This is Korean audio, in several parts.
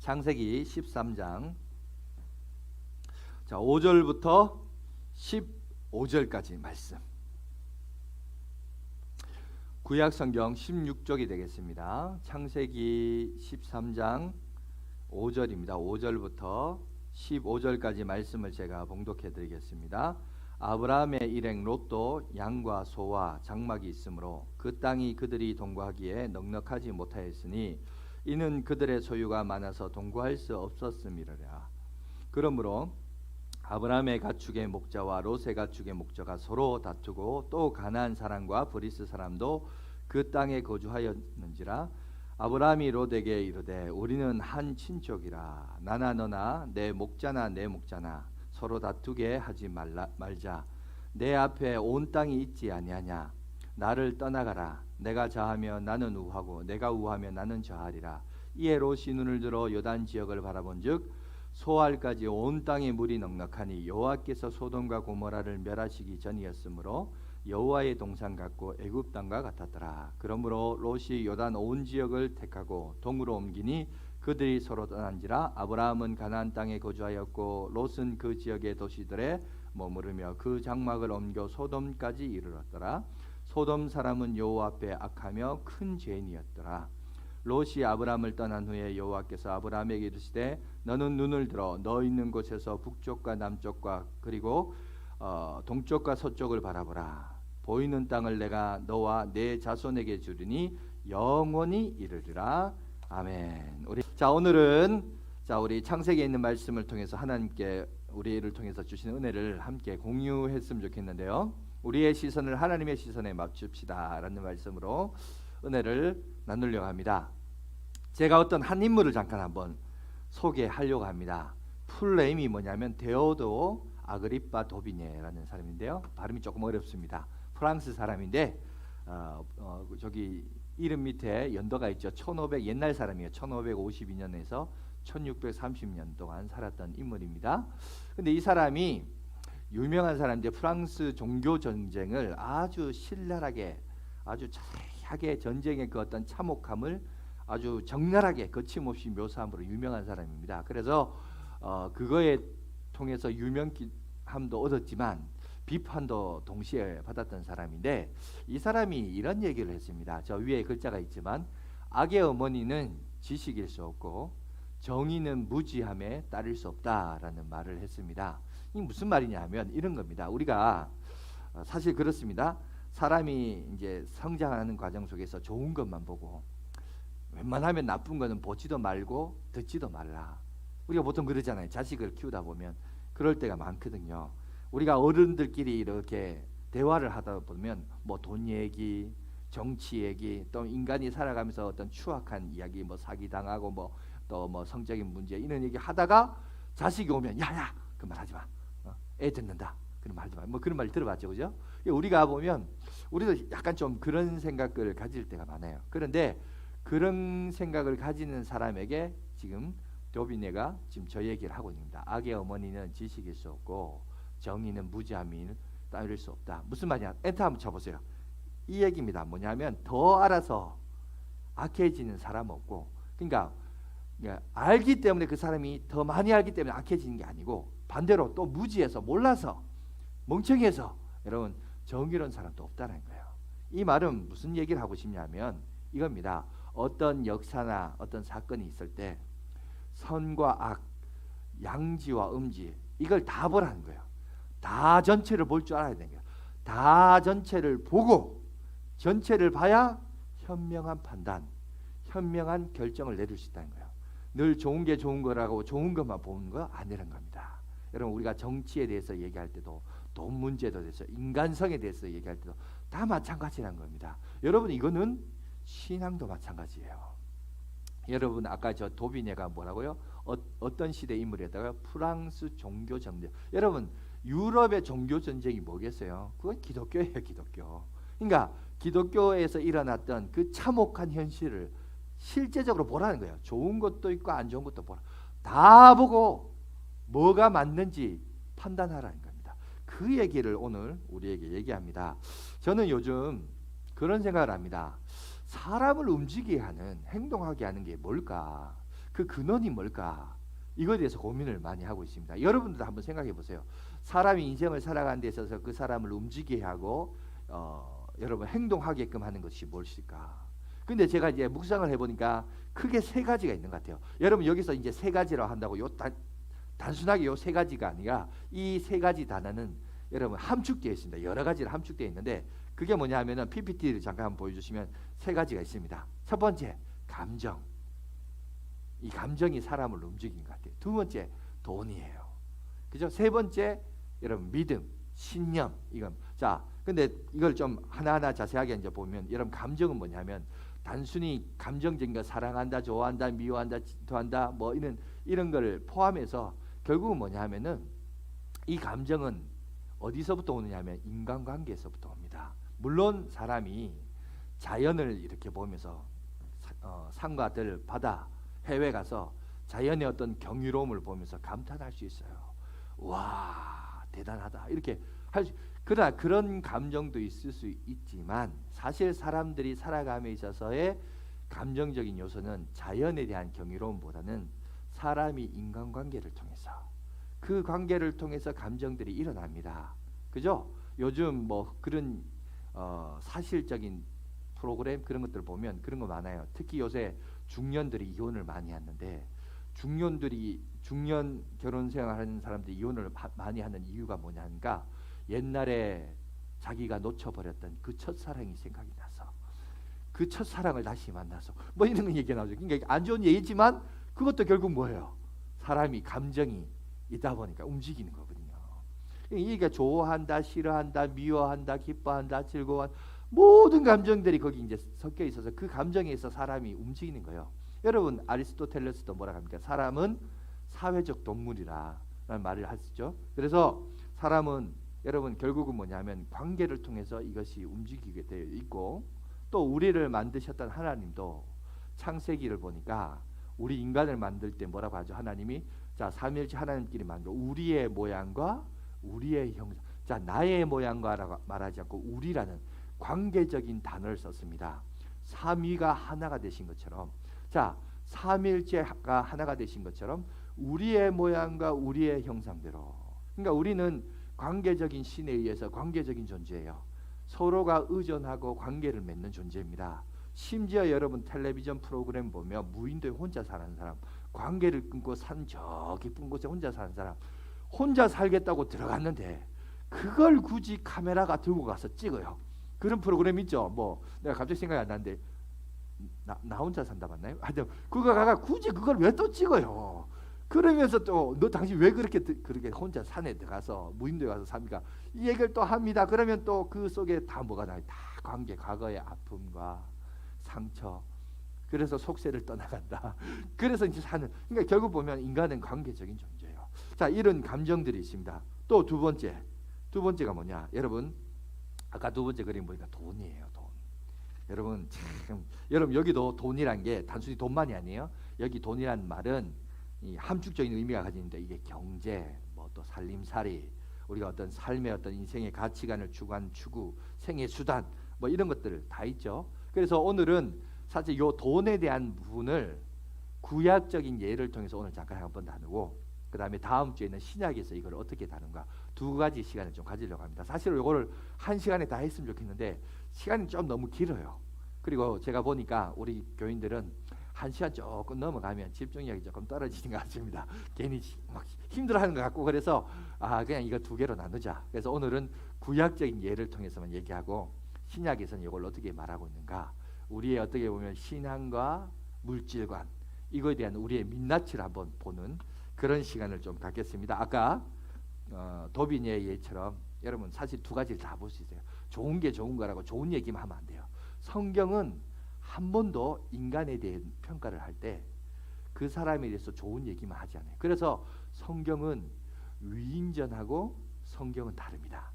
창세기 13장 5절부터 15절까지 말씀. 구약성경 16쪽이 되겠습니다. 창세기 13장 5절입니다. 5절부터 15절까지 말씀을 제가 봉독해 드리겠습니다. 아브라함의 일행 롯도 양과 소와 장막이 있으므로 그 땅이 그들이 동거하기에 넉넉하지 못하였으니 이는 그들의 소유가 많아서 동거할 수 없었음이로라. 그러므로 아브라함의 가축의 목자와 롯의 가축의 목자가 서로 다투고 또 가나안 사람과 브리스 사람도 그 땅에 거주하였는지라. 아브라함이 롯에게 이르되 우리는 한 친족이라. 나나 너나 내 목자나 내 목자나 서로 다투게 하지 말자. 내 앞에 온 땅이 있지 아니하냐. 나를 떠나가라. 내가 자하며 나는 우하고 내가 우하며 나는 저하리라. 이에 롯이 눈을 들어 요단 지역을 바라본즉 소알까지 온 땅에 물이 넉넉하니 여호와께서 소돔과 고모라를 멸하시기 전이었으므로 여호와의 동산 같고 애굽 땅과 같았더라. 그러므로 롯이 요단 온 지역을 택하고 동으로 옮기니 그들이 서로 떠난지라. 아브라함은 가나안 땅에 거주하였고 롯은 그 지역의 도시들에 머무르며 그 장막을 옮겨 소돔까지 이르렀더라. 소돔 사람은 여호와 앞에 악하며 큰 죄인이었더라. 롯이 아브라함을 떠난 후에 여호와께서 아브라함에게 이르시되 너는 눈을 들어 너 있는 곳에서 북쪽과 남쪽과 그리고 동쪽과 서쪽을 바라보라. 보이는 땅을 내가 너와 내 자손에게 주리니 영원히 이르리라. 아멘. 오늘은 우리 창세기에 있는 말씀을 통해서 하나님께 우리를 통해서 주시는 은혜를 함께 공유했으면 좋겠는데요. 우리의 시선을 하나님의 시선에 맞춥시다 라는 말씀으로 은혜를 나누려고 합니다. 제가 어떤 한 인물을 잠깐 한번 소개하려고 합니다. 풀네임이 뭐냐면 데오도 아그리파 도비녜라는 사람인데요. 발음이 조금 어렵습니다. 프랑스 사람인데 저기 이름 밑에 연도가 있죠. 1500 옛날 사람이에요. 1552년에서 1630년 동안 살았던 인물입니다. 근데 이 사람이 유명한 사람인데 프랑스 종교 전쟁을 아주 신랄하게 아주 자세하게 전쟁의 그 어떤 참혹함을 아주 적나라하게 거침없이 묘사함으로 유명한 사람입니다. 그래서 그거에 통해서 유명함도 얻었지만 비판도 동시에 받았던 사람인데 이 사람이 이런 얘기를 했습니다. 저 위에 글자가 있지만 악의 어머니는 지식일 수 없고 정의는 무지함에 따를 수 없다라는 말을 했습니다. 이 무슨 말이냐 하면 이런 겁니다. 우리가 사실 그렇습니다. 사람이 이제 성장하는 과정 속에서 좋은 것만 보고 웬만하면 나쁜 거는 보지도 말고 듣지도 말라. 우리가 보통 그러잖아요. 자식을 키우다 보면 그럴 때가 많거든요. 우리가 어른들끼리 이렇게 대화를 하다 보면 뭐 돈 얘기, 정치 얘기, 또 인간이 살아가면서 어떤 추악한 이야기, 뭐 사기 당하고 뭐 또 뭐 성적인 문제 이런 얘기 하다가 자식이 오면 야야 그 말 하지 마. 애 듣는다. 그런 말 하지 마. 뭐 그런 말 들어봤죠, 그죠? 우리가 보면 우리도 약간 좀 그런 생각을 가질 때가 많아요. 그런데 그런 생각을 가지는 사람에게 지금 도비녜가 지금 저 얘기를 하고 있습니다. 악의 어머니는 지식일 수 없고 정의는 무지함이 따를 수 없다. 무슨 말이냐? 엔터 한번 쳐보세요. 이 얘기입니다. 뭐냐면 더 알아서 악해지는 사람 없고, 그러니까 알기 때문에 그 사람이 더 많이 알기 때문에 악해지는 게 아니고 반대로 또 무지해서 몰라서 멍청해서 여러분 정의로운 사람도 없다는 거예요. 이 말은 무슨 얘기를 하고 싶냐면 이겁니다. 어떤 역사나 어떤 사건이 있을 때 선과 악, 양지와 음지 이걸 다 보라는 거예요. 다 전체를 볼 줄 알아야 되는 거예요. 다 전체를 보고 전체를 봐야 현명한 판단, 현명한 결정을 내릴 수 있다는 거예요. 늘 좋은 게 좋은 거라고 좋은 것만 보는 거 아니라는 겁니다. 여러분 우리가 정치에 대해서 얘기할 때도 돈 문제에 대해서 인간성에 대해서 얘기할 때도 다 마찬가지라는 겁니다. 여러분 이거는 신앙도 마찬가지예요. 여러분 아까 저 도비녜가 뭐라고요? 어떤 시대 인물이었다고요? 프랑스 종교 전쟁. 여러분 유럽의 종교 전쟁이 뭐겠어요? 그건 기독교예요, 기독교. 그러니까 기독교에서 일어났던 그 참혹한 현실을 실제적으로 보라는 거예요. 좋은 것도 있고 안 좋은 것도 보라. 다 보고 뭐가 맞는지 판단하라는 겁니다. 그 얘기를 오늘 우리에게 얘기합니다. 저는 요즘 그런 생각을 합니다. 사람을 움직이게 하는, 행동하게 하는 게 뭘까? 그 근원이 뭘까? 이거에 대해서 고민을 많이 하고 있습니다. 여러분들도 한번 생각해 보세요. 사람이 인생을 살아가는 데 있어서 그 사람을 움직이게 하고 여러분 행동하게끔 하는 것이 무엇일까? 근데 제가 이제 묵상을 해보니까 크게 세 가지가 있는 것 같아요. 여러분 여기서 이제 세 가지라고 한다고 단순하게 요 세 가지가 아니라 이 세 가지 단어는 여러분 함축되어 있습니다. 여러 가지로 함축되어 있는데 그게 뭐냐 하면은 PPT를 잠깐 한번 보여주시면 세 가지가 있습니다. 첫 번째 감정. 이 감정이 사람을 움직이는 것 같아요. 두 번째 돈이에요. 그죠? 세 번째 여러분 믿음, 신념. 이건 자, 근데 이걸 좀 하나하나 자세하게 이제 보면 여러분 감정은 뭐냐면 단순히 감정적인 거 사랑한다, 좋아한다, 미워한다, 질투한다 뭐 이런 걸 포함해서 결국은 뭐냐 하면은 이 감정은 어디서부터 오느냐 하면 인간관계에서부터 옵니다. 물론 사람이 자연을 이렇게 보면서 산과 들, 바다, 해외 가서 자연의 어떤 경이로움을 보면서 감탄할 수 있어요. 와 대단하다 이렇게 그러나 그런 감정도 있을 수 있지만 사실 사람들이 살아감에 있어서의 감정적인 요소는 자연에 대한 경이로움보다는 사람이 인간관계를 통해서 그 관계를 통해서 감정들이 일어납니다. 그죠? 요즘 뭐 그런 사실적인 프로그램 그런 것들 보면 그런 거 많아요. 특히 요새 중년들이 이혼을 많이 하는데 중년 결혼 생활하는 사람들이 이혼을 많이 하는 이유가 뭐냐니까 옛날에 자기가 놓쳐버렸던 그 첫사랑이 생각이 나서 그 첫사랑을 다시 만나서 뭐 이런 얘기가 나오죠. 그러니까 안 좋은 얘기지만 그것도 결국 뭐예요? 사람이 감정이 있다 보니까 움직이는 거거든요. 이게 좋아한다, 싫어한다, 미워한다, 기뻐한다, 즐거워한다 모든 감정들이 거기 이제 섞여 있어서 그 감정에 있어 사람이 움직이는 거예요. 여러분 아리스토텔레스도 뭐라 합니까? 사람은 사회적 동물이라는 말을 하시죠. 그래서 사람은 여러분 결국은 뭐냐면 관계를 통해서 이것이 움직이게 되어 있고 또 우리를 만드셨던 하나님도 창세기를 보니까 우리 인간을 만들 때 뭐라고 하죠? 하나님이 자 삼위일체 하나님끼리 만들어 우리의 모양과 우리의 형상. 자 나의 모양과라고 말하지 않고 우리라는 관계적인 단어를 썼습니다. 삼위가 하나가 되신 것처럼 자 삼위일체가 하나가 되신 것처럼 우리의 모양과 우리의 형상대로 그러니까 우리는 관계적인 신에 의해서 관계적인 존재예요. 서로가 의존하고 관계를 맺는 존재입니다. 심지어 여러분 텔레비전 프로그램 보면 무인도에 혼자 사는 사람 관계를 끊고 산 저 깊은 곳에 혼자 사는 사람 혼자 살겠다고 들어갔는데 그걸 굳이 카메라가 들고 가서 찍어요. 그런 프로그램 있죠. 뭐 내가 갑자기 생각이 안 나는데 나 혼자 산다 맞나요? 하여튼 그거가 굳이 그걸 왜 또 찍어요? 그러면서 또 너 당신 왜 그렇게 혼자 산에 들어가서 무인도에 가서 삽니까? 이 얘기를 또 합니다. 그러면 또 그 속에 다 뭐가 나요? 다 관계, 과거의 아픔과 상처. 그래서 속세를 떠나간다. 그래서 이제 사는. 그러니까 결국 보면 인간은 관계적인 존재예요. 자, 이런 감정들이 있습니다. 또 두 번째가 뭐냐? 여러분 아까 두 번째 그림 보니까 돈이에요. 돈. 여러분 참 여러분 여기도 돈이란 게 단순히 돈만이 아니에요. 여기 돈이란 말은 이 함축적인 의미가 가지는데 이게 경제, 뭐 또 살림살이, 우리가 어떤 삶의 어떤 인생의 가치관을 추구한 추구, 생애 수단, 뭐 이런 것들 다 있죠. 그래서 오늘은 사실 요 돈에 대한 부분을 구약적인 예를 통해서 오늘 잠깐 한번 나누고 그 다음에 다음 주에는 신약에서 이걸 어떻게 다룬가 두 가지 시간을 좀 가지려고 합니다. 사실 이거를 한 시간에 다 했으면 좋겠는데 시간이 좀 너무 길어요. 그리고 제가 보니까 우리 교인들은 한 시간 조금 넘어가면 집중력이 조금 떨어지는 것 같습니다. 괜히 막 힘들어하는 것 같고 그래서 그냥 이거 두 개로 나누자. 그래서 오늘은 구약적인 예를 통해서만 얘기하고 신약에서는 이걸 어떻게 말하고 있는가 우리의 어떻게 보면 신앙과 물질관 이거에 대한 우리의 민낯을 한번 보는 그런 시간을 좀 갖겠습니다. 아까 도빈의 예처럼 여러분 사실 두 가지를 다 볼 수 있어요. 좋은 게 좋은 거라고 좋은 얘기만 하면 안 돼요. 성경은 한 번도 인간에 대한 평가를 할 때 그 사람에 대해서 좋은 얘기만 하지 않아요. 그래서 성경은 위인전하고 성경은 다릅니다.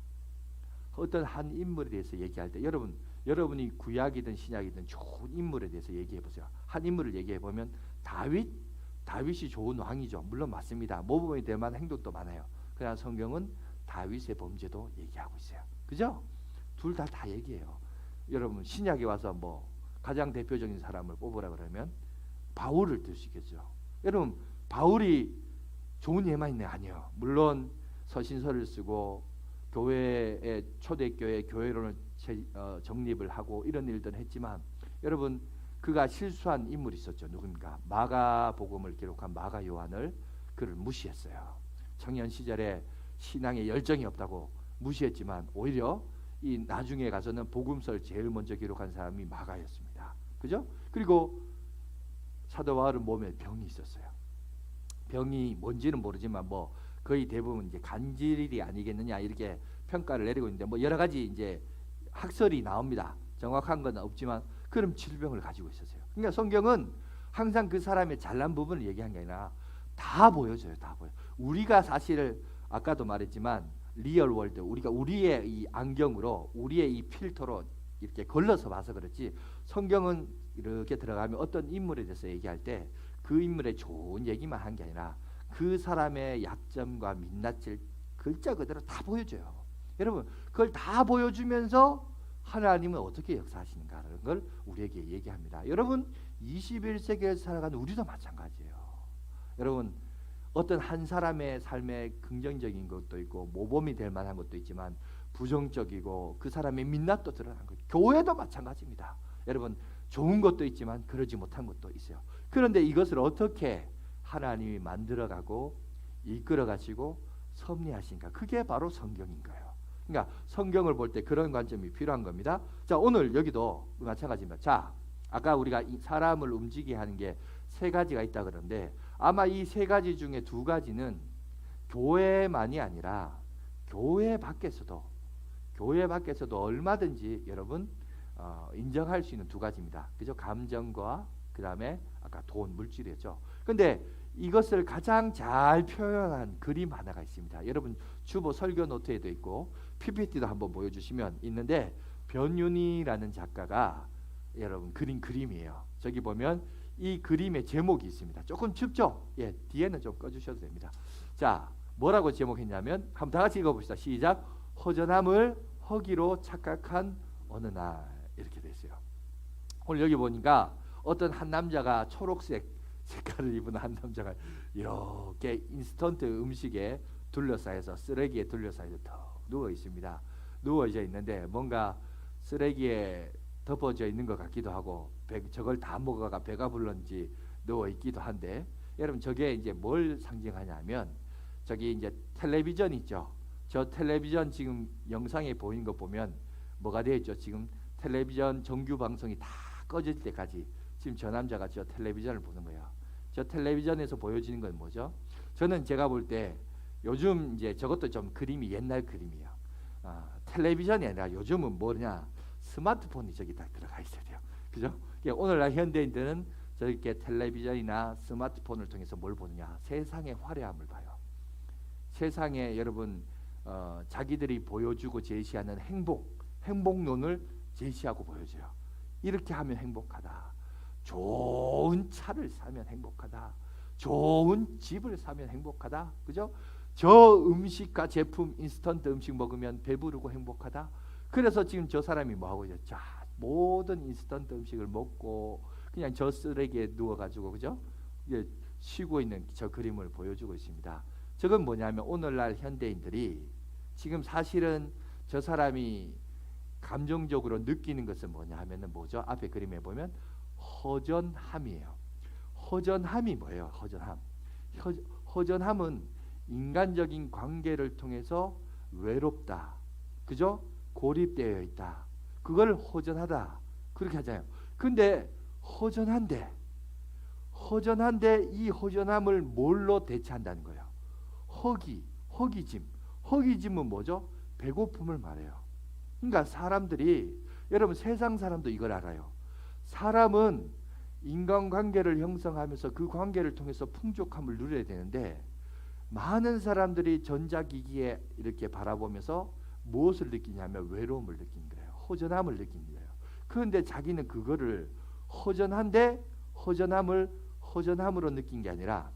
어떤 한 인물에 대해서 얘기할 때 여러분이 구약이든 신약이든 좋은 인물에 대해서 얘기해 보세요. 한 인물을 얘기해 보면 다윗이 좋은 왕이죠. 물론 맞습니다. 모범이 될 만한 행동도 많아요. 그러나 성경은 다윗의 범죄도 얘기하고 있어요. 그죠? 둘 다 얘기해요. 여러분 신약에 와서 뭐 가장 대표적인 사람을 뽑으라 그러면 바울을 들 수 있겠죠. 여러분 바울이 좋은 예만 있네? 아니요. 물론 서신서를 쓰고 교회의 초대교회 교회론을 정립을 하고 이런 일들을 했지만 여러분 그가 실수한 인물이 있었죠. 누굽니까? 마가복음을 기록한 마가 요한을 그를 무시했어요. 청년 시절에 신앙에 열정이 없다고 무시했지만 오히려 이 나중에 가서는 복음서를 제일 먼저 기록한 사람이 마가였습니다. 그죠? 그리고 사도 바울은 몸에 병이 있었어요. 병이 뭔지는 모르지만 뭐 거의 대부분 이제 간질이 아니겠느냐 이렇게 평가를 내리고 있는데 뭐 여러 가지 이제 학설이 나옵니다. 정확한 건 없지만 그런 질병을 가지고 있었어요. 그러니까 성경은 항상 그 사람의 잘난 부분을 얘기한 게 아니라 다 보여줘요. 다 보여. 우리가 사실 아까도 말했지만 리얼 월드 우리가 우리의 이 안경으로 우리의 이 필터로 이렇게 걸러서 봐서 그렇지 성경은 이렇게 들어가면 어떤 인물에 대해서 얘기할 때 그 인물의 좋은 얘기만 한 게 아니라 그 사람의 약점과 민낯을 글자 그대로 다 보여줘요. 여러분 그걸 다 보여주면서 하나님은 어떻게 역사하시는가라는 걸 우리에게 얘기합니다. 여러분 21세기를 살아가는 우리도 마찬가지예요. 여러분 어떤 한 사람의 삶에 긍정적인 것도 있고 모범이 될 만한 것도 있지만 부정적이고 그 사람의 민낯도 드러난 거예요. 교회도 마찬가지입니다. 여러분 좋은 것도 있지만 그러지 못한 것도 있어요. 그런데 이것을 어떻게 하나님이 만들어가고 이끌어가시고 섭리하신가? 그게 바로 성경인 거예요. 그러니까 성경을 볼 때 그런 관점이 필요한 겁니다. 자 오늘 여기도 마찬가지입니다. 자 아까 우리가 사람을 움직이게 하는 게 세 가지가 있다 그러는데 아마 이 세 가지 중에 두 가지는 교회만이 아니라 교회 밖에서도 얼마든지 여러분 인정할 수 있는 두 가지입니다. 그죠? 감정과 그 다음에 아까 돈, 물질이었죠. 근데 이것을 가장 잘 표현한 그림 하나가 있습니다. 여러분 주보 설교 노트에도 있고 PPT도 한번 보여주시면 있는데 변윤희라는 작가가 여러분 그린 그림이에요. 저기 보면 이 그림의 제목이 있습니다. 조금 춥죠? 예, 뒤에는 좀 꺼주셔도 됩니다. 자, 뭐라고 제목했냐면 한번 다 같이 읽어봅시다. 시작. 허전함을 허기로 착각한 어느 날 이렇게 됐어요. 오늘 여기 보니까 어떤 한 남자가 초록색 색깔을 입은 한 남자가 이렇게 인스턴트 음식에 둘러싸여서 쓰레기에 둘러싸여서 턱 누워 있습니다. 누워져 있는데 뭔가 쓰레기에 덮어져 있는 것 같기도 하고 저걸 다 먹어가 배가 불렀는지 누워 있기도 한데 여러분 저게 이제 뭘 상징하냐면 저기 이제 텔레비전 있죠. 저 텔레비전 지금 영상에 보이는 거 보면 뭐가 되어 있죠. 지금 텔레비전 정규 방송이 다 꺼질 때까지 지금 저 남자가 저 텔레비전을 보는 거예요. 저 텔레비전에서 보여지는 건 뭐죠? 저는 제가 볼 때 요즘 이제 저것도 좀 그림이 옛날 그림이에요. 텔레비전이 아니라 요즘은 뭐냐 스마트폰이 저기 딱 들어가 있어야 돼요. 그죠? 오늘날 현대인들은 저렇게 텔레비전이나 스마트폰을 통해서 뭘 보느냐? 세상의 화려함을 봐요. 세상에 여러분 자기들이 보여주고 제시하는 행복론을 제시하고 보여줘요. 이렇게 하면 행복하다. 좋은 차를 사면 행복하다. 좋은 집을 사면 행복하다. 그죠? 저 음식과 제품 인스턴트 음식 먹으면 배부르고 행복하다. 그래서 지금 저 사람이 뭐하고 있죠? 자, 모든 인스턴트 음식을 먹고 그냥 저 쓰레기에 누워가지고 그죠? 이게 쉬고 있는 저 그림을 보여주고 있습니다. 저건 뭐냐면 오늘날 현대인들이 지금 사실은 저 사람이 감정적으로 느끼는 것은 뭐냐 하면은 뭐죠? 앞에 그림에 보면 허전함이에요. 허전함이 뭐예요? 허전함은 인간적인 관계를 통해서 외롭다. 그죠? 고립되어 있다. 그걸 허전하다. 그렇게 하잖아요. 근데 허전한데 이 허전함을 뭘로 대체한다는 거예요? 허기짐은 뭐죠? 배고픔을 말해요. 그러니까 사람들이 여러분 세상 사람도 이걸 알아요. 사람은 인간관계를 형성하면서 그 관계를 통해서 풍족함을 누려야 되는데 많은 사람들이 전자기기에 이렇게 바라보면서 무엇을 느끼냐면 외로움을 느끼는 거예요. 허전함을 느끼는 거예요. 그런데 자기는 그거를 허전함으로 느낀 게 아니라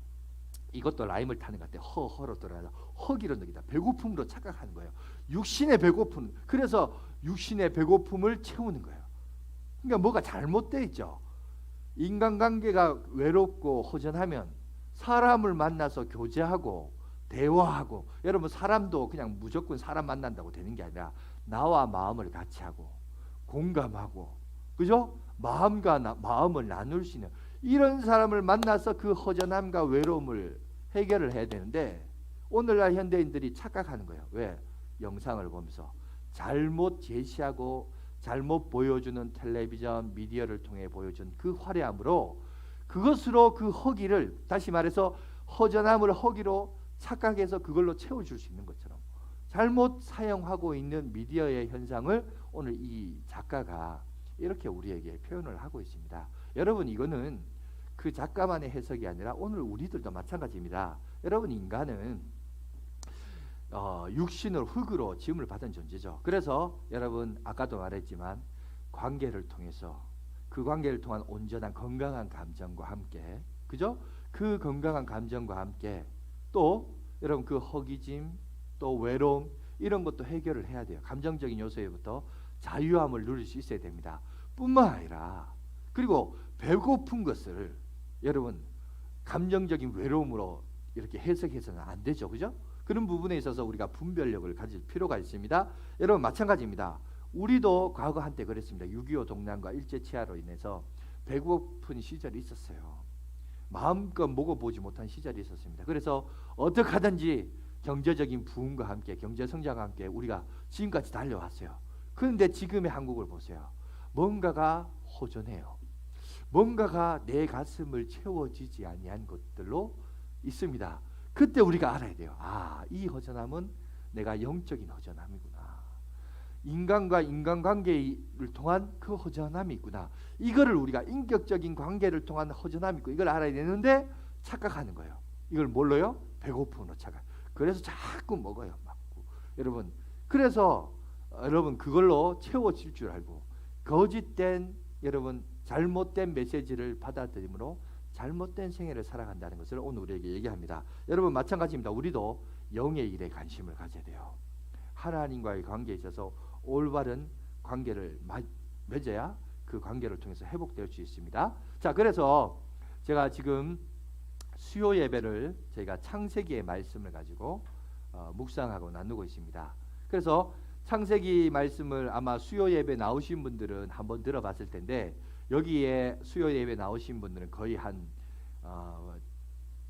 이것도 라임을 타는 것 같아요. 허로 돌아가서 허기로 느끼다. 배고픔으로 착각하는 거예요. 육신의 배고픔. 그래서 육신의 배고픔을 채우는 거예요. 그러니까 뭐가 잘못되어 있죠. 인간관계가 외롭고 허전하면 사람을 만나서 교제하고 대화하고, 여러분 사람도 그냥 무조건 사람 만난다고 되는 게 아니라 나와 마음을 같이 하고 공감하고, 그죠? 마음을 나눌 수 있는 이런 사람을 만나서 그 허전함과 외로움을 해결을 해야 되는데, 오늘날 현대인들이 착각하는 거예요. 왜? 영상을 보면서 잘못 제시하고 잘못 보여주는 텔레비전 미디어를 통해 보여준 그 화려함으로, 그것으로 그 허기를, 다시 말해서 허전함을 허기로 착각해서 그걸로 채워줄 수 있는 것처럼 잘못 사용하고 있는 미디어의 현상을 오늘 이 작가가 이렇게 우리에게 표현을 하고 있습니다. 여러분, 이거는 그 작가만의 해석이 아니라 오늘 우리들도 마찬가지입니다. 여러분, 인간은 육신을 흙으로 지음을 받은 존재죠. 그래서 여러분, 아까도 말했지만 관계를 통해서, 그 관계를 통한 온전한 건강한 감정과 함께, 그죠? 그 건강한 감정과 함께 또 여러분 그 허기짐, 또 외로움, 이런 것도 해결을 해야 돼요. 감정적인 요소에부터 자유함을 누릴 수 있어야 됩니다. 뿐만 아니라, 그리고 배고픈 것을 여러분 감정적인 외로움으로 이렇게 해석해서는 안 되죠. 그죠? 그런 부분에 있어서 우리가 분별력을 가질 필요가 있습니다. 여러분, 마찬가지입니다. 우리도 과거 한때 그랬습니다. 6.25 동란과 일제치하로 인해서 배고픈 시절이 있었어요. 마음껏 먹어보지 못한 시절이 있었습니다. 그래서 어떻게 하든지 경제적인 부흥과 함께, 경제 성장과 함께 우리가 지금까지 달려왔어요. 그런데 지금의 한국을 보세요. 뭔가가 허전해요. 뭔가가 내 가슴을 채워지지 아니한 것들로 있습니다. 그때 우리가 알아야 돼요. 아, 이 허전함은 내가 영적인 허전함이구나. 인간과 인간관계를 통한 그 허전함이 있구나. 이거를 우리가 인격적인 관계를 통한 허전함이 있고, 이걸 알아야 되는데 착각하는 거예요. 이걸 뭘로요? 배고픔으로 착각. 그래서 자꾸 먹어요. 먹고. 여러분, 그래서 여러분 그걸로 채워질 줄 알고 거짓된, 여러분 잘못된 메시지를 받아들임으로 잘못된 생애를 살아간다는 것을 오늘 우리에게 얘기합니다. 여러분, 마찬가지입니다. 우리도 영의 일에 관심을 가져야 돼요. 하나님과의 관계에 있어서 올바른 관계를 맺어야 그 관계를 통해서 회복될 수 있습니다. 자, 그래서 제가 지금 수요 예배를 저희가 창세기의 말씀을 가지고 묵상하고 나누고 있습니다. 그래서 창세기 말씀을 아마 수요 예배 나오신 분들은 한번 들어봤을 텐데, 여기에 수요 예배 나오신 분들은 거의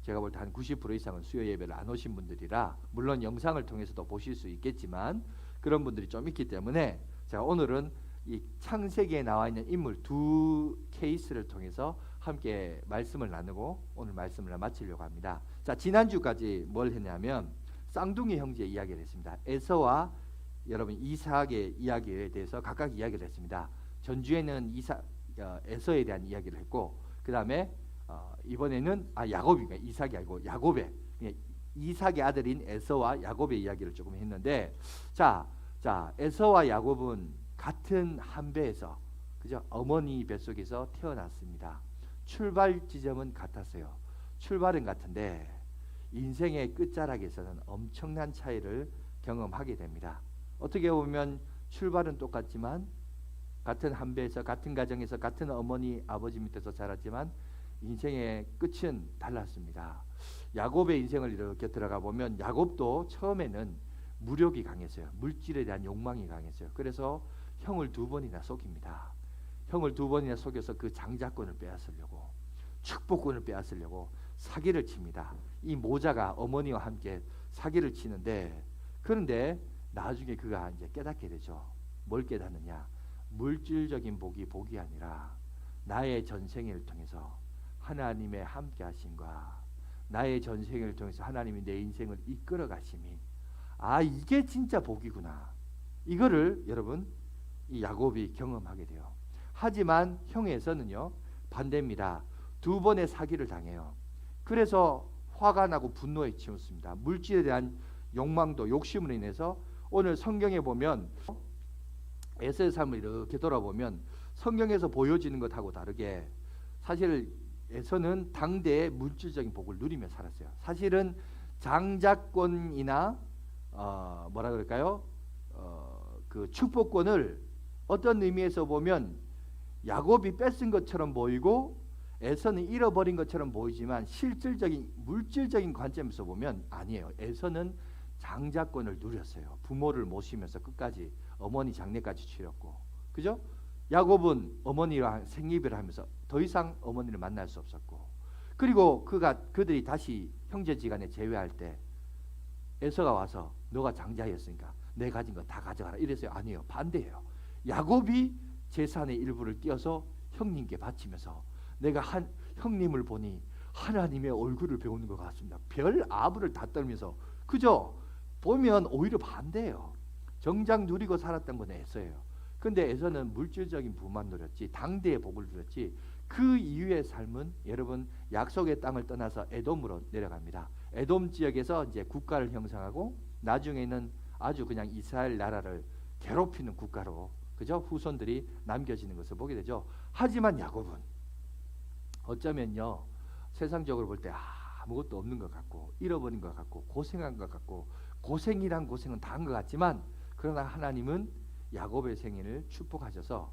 제가 볼 때 한 90% 이상은 수요 예배를 안 오신 분들이라, 물론 영상을 통해서도 보실 수 있겠지만 그런 분들이 좀 있기 때문에 제가 오늘은 이 창세기에 나와 있는 인물 두 케이스를 통해서 함께 말씀을 나누고 오늘 말씀을 마치려고 합니다. 자, 지난주까지 뭘 했냐면 쌍둥이 형제 이야기를 했습니다. 에서와 여러분 이삭의 이야기에 대해서 각각 이야기를 했습니다. 전주에는 에서에 대한 이야기를 했고, 그 다음에 이번에는 이삭이 아니고 야곱의, 이삭의 아들인 에서와 야곱의 이야기를 조금 했는데, 자 에서와 야곱은 같은 한 배에서, 그죠? 어머니 뱃속에서 태어났습니다. 출발 지점은 같았어요. 출발은 같은데 인생의 끝자락에서는 엄청난 차이를 경험하게 됩니다. 어떻게 보면 출발은 똑같지만 같은 한 배에서, 같은 가정에서, 같은 어머니 아버지 밑에서 자랐지만 인생의 끝은 달랐습니다. 야곱의 인생을 이렇게 들어가 보면 야곱도 처음에는 무력이 강했어요. 물질에 대한 욕망이 강했어요. 그래서 형을 두 번이나 속입니다. 형을 두 번이나 속여서 그 장자권을 빼앗으려고, 축복권을 빼앗으려고 사기를 칩니다. 이 모자가 어머니와 함께 사기를 치는데, 그런데 나중에 그가 이제 깨닫게 되죠. 뭘 깨닫느냐? 물질적인 복이 아니라 나의 전생을 통해서 하나님의 함께 하심과 나의 전생을 통해서 하나님이 내 인생을 이끌어 가심이, 이게 진짜 복이구나. 이거를 여러분 이 야곱이 경험하게 돼요. 하지만 형에서는요 반대입니다. 두 번의 사기를 당해요. 그래서 화가 나고 분노에 치솟습니다. 물질에 대한 욕망도, 욕심으로 인해서 오늘 성경에 보면 에서의 삶을 이렇게 돌아보면 성경에서 보여지는 것하고 다르게 사실 에서는 당대의 물질적인 복을 누리며 살았어요. 사실은 장자권이나 뭐라 그럴까요? 그 축복권을 어떤 의미에서 보면 야곱이 뺏은 것처럼 보이고, 에서는 잃어버린 것처럼 보이지만 실질적인 물질적인 관점에서 보면 아니에요. 에서는 장자권을 누렸어요. 부모를 모시면서 끝까지 어머니 장례까지 치렀고, 그죠? 야곱은 어머니와 생이별을 하면서 더 이상 어머니를 만날 수 없었고, 그리고 그들이 다시 형제지간에 재회할 때 에서가 와서 너가 장자였으니까 내 가진 거 다 가져가라 이랬어요. 아니에요. 반대예요. 야곱이 재산의 일부를 띄어서 형님께 바치면서 내가 형님을 보니 하나님의 얼굴을 배우는 것 같습니다. 별 아부를 다 떨면서, 그죠? 보면 오히려 반대예요. 정작 누리고 살았던 건 에서예요. 근데 에서는 물질적인 부만 누렸지 당대의 복을 누렸지 그 이후의 삶은 여러분 약속의 땅을 떠나서 에돔으로 내려갑니다. 에돔 지역에서 이제 국가를 형성하고 나중에는 아주 그냥 이스라엘 나라를 괴롭히는 국가로, 그죠? 후손들이 남겨지는 것을 보게 되죠. 하지만 야곱은 어쩌면요 세상적으로 볼 때 아무것도 없는 것 같고 잃어버린 것 같고 고생한 것 같고 고생이란 고생은 다 한 것 같지만 그러나 하나님은 야곱의 생애를 축복하셔서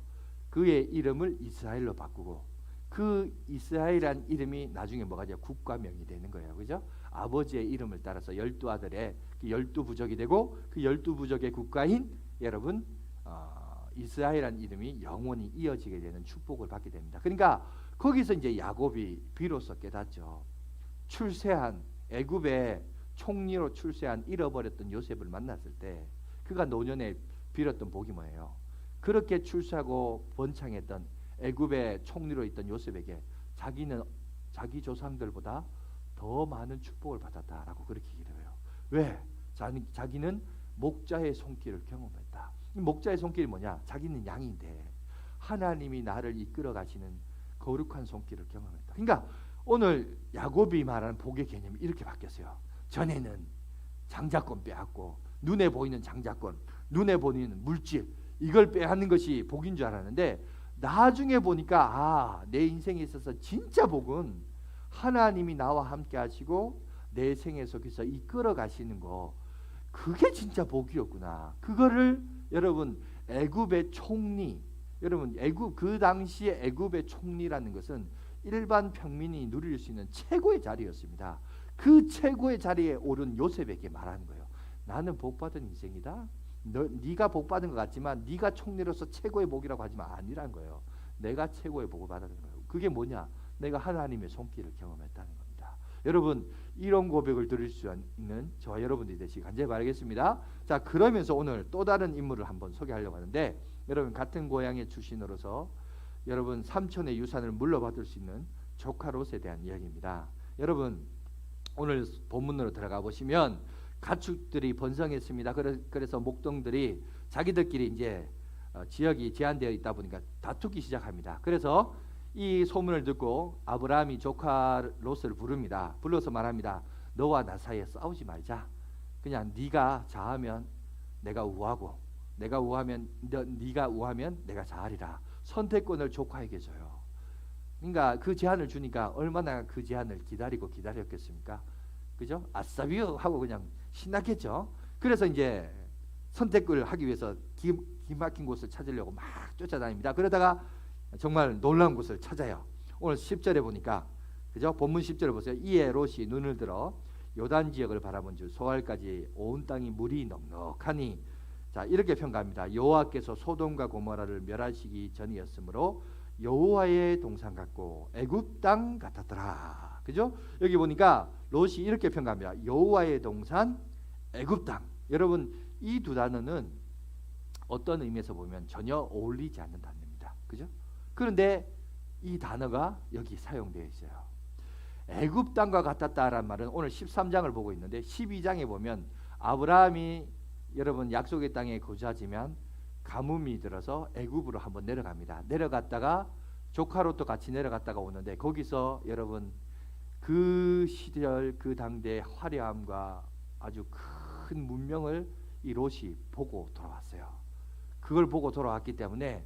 그의 이름을 이스라엘로 바꾸고 그 이스라엘이란 이름이 나중에 뭐가 돼요? 국가명이 되는 거예요. 그죠? 아버지의 이름을 따라서 12아들의 12부족이 되고 그 12부족의 국가인 여러분 이스라엘이란 이름이 영원히 이어지게 되는 축복을 받게 됩니다. 그러니까 거기서 이제 야곱이 비로소 깨닫죠. 출세한 애굽의 총리로 출세한 잃어버렸던 요셉을 만났을 때 그가 노년에 빌었던 복이 뭐예요? 그렇게 출세하고 번창했던 애굽의 총리로 있던 요셉에게 자기는 자기 조상들보다 더 많은 축복을 받았다라고 그렇게 얘기를 해요. 왜? 자기는 목자의 손길을 경험했다. 이 목자의 손길이 뭐냐? 자기는 양인데 하나님이 나를 이끌어 가시는 거룩한 손길을 경험했다. 그러니까 오늘 야곱이 말하는 복의 개념이 이렇게 바뀌었어요. 전에는 장자권 빼앗고 눈에 보이는 장자권, 눈에 보이는 물질 이걸 빼앗는 것이 복인 줄 알았는데 나중에 보니까 내 인생에 있어서 진짜 복은 하나님이 나와 함께 하시고 내 생애 속에서 이끌어 가시는 거, 그게 진짜 복이었구나. 그거를 여러분 애굽의 총리, 여러분 애굽 그 당시에 애굽의 총리라는 것은 일반 평민이 누릴 수 있는 최고의 자리였습니다. 그 최고의 자리에 오른 요셉에게 말하는 거예요. 나는 복받은 인생이다. 네가 복받은 것 같지만 네가 총리로서 최고의 복이라고 하지만 아니란 거예요. 내가 최고의 복을 받았는 거예요. 그게 뭐냐? 내가 하나님의 손길을 경험했다는 겁니다. 여러분 이런 고백을 들을 수 있는 저와 여러분들이 되시기 간절히 바라겠습니다. 자, 그러면서 오늘 또 다른 인물을 한번 소개하려고 하는데 여러분 같은 고향의 출신으로서 여러분 삼촌의 유산을 물려받을 수 있는 조카 롯에 대한 이야기입니다. 여러분 오늘 본문으로 들어가 보시면 가축들이 번성했습니다. 그래서 목동들이 자기들끼리 이제 지역이 제한되어 있다 보니까 다투기 시작합니다. 그래서 이 소문을 듣고 아브라함이 조카 롯을 부릅니다. 불러서 말합니다. 너와 나 사이에 싸우지 말자. 그냥 네가 자하면 내가 우하고 내가 우하면 네가 우하면 내가 자하리라. 선택권을 조카에게 줘요. 그러니까 그 제안을 주니까 얼마나 그 제안을 기다렸겠습니까? 그죠? 아싸비요 하고 그냥 신났겠죠. 그래서 이제 선택을 하기 위해서 기막힌 곳을 찾으려고 막 쫓아다닙니다. 그러다가 정말 놀라운 곳을 찾아요. 오늘 10절에 보니까 그죠? 본문 10절을 보세요. 이에 롯이 눈을 들어 요단 지역을 바라본 즉 소알까지 온 땅이 물이 넉넉하니, 자 이렇게 평가합니다. 여호와께서 소돔과 고모라를 멸하시기 전이었으므로 여호와의 동산 같고 애굽 땅 같았더라. 그죠? 여기 보니까 롯이 이렇게 평가합니다. 여호와의 동산, 애굽 땅. 여러분 이 두 단어는 어떤 의미에서 보면 전혀 어울리지 않는 단어입니다. 그죠? 그런데 이 단어가 여기 사용되어 있어요. 애굽 땅과 같았다라는 말은 오늘 13장을 보고 있는데 12장에 보면 아브라함이 여러분 약속의 땅에 거주하지만 가뭄이 들어서 애굽으로 한번 내려갑니다. 내려갔다가 조카 롯도 같이 내려갔다가 오는데 거기서 여러분 그 시절 그 당대의 화려함과 아주 큰 문명을 이 롯이 보고 돌아왔어요. 그걸 보고 돌아왔기 때문에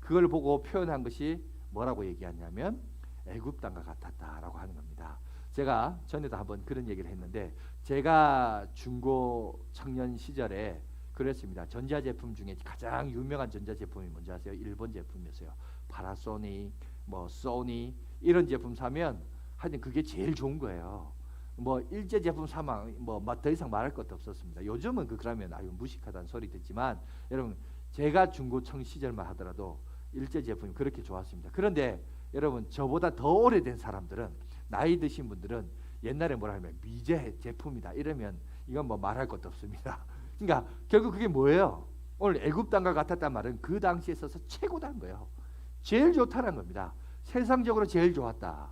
그걸 보고 표현한 것이 뭐라고 얘기하냐면 애굽 땅과 같았다라고 하는 겁니다. 제가 전에도 한번 그런 얘기를 했는데 제가 중고 청년 시절에 그랬습니다. 전자제품 중에 가장 유명한 전자제품이 뭔지 아세요? 일본 제품이었어요. 파나소닉, 뭐 소니 이런 제품 사면 하여튼 그게 제일 좋은 거예요. 뭐 일제 제품 사면 뭐 더 이상 말할 것도 없었습니다. 요즘은 그러면 아유 무식하다는 소리 듣지만 여러분 제가 중고청 시절만 하더라도 일제 제품이 그렇게 좋았습니다. 그런데 여러분 저보다 더 오래된 사람들은 나이 드신 분들은 옛날에 뭐라 하면 미제 제품이다 이러면 이건 뭐 말할 것도 없습니다. 그러니까 결국 그게 뭐예요? 오늘 애굽 땅과 같았단 말은 그 당시에 있어서 최고다는 거예요. 제일 좋다는 겁니다. 세상적으로 제일 좋았다.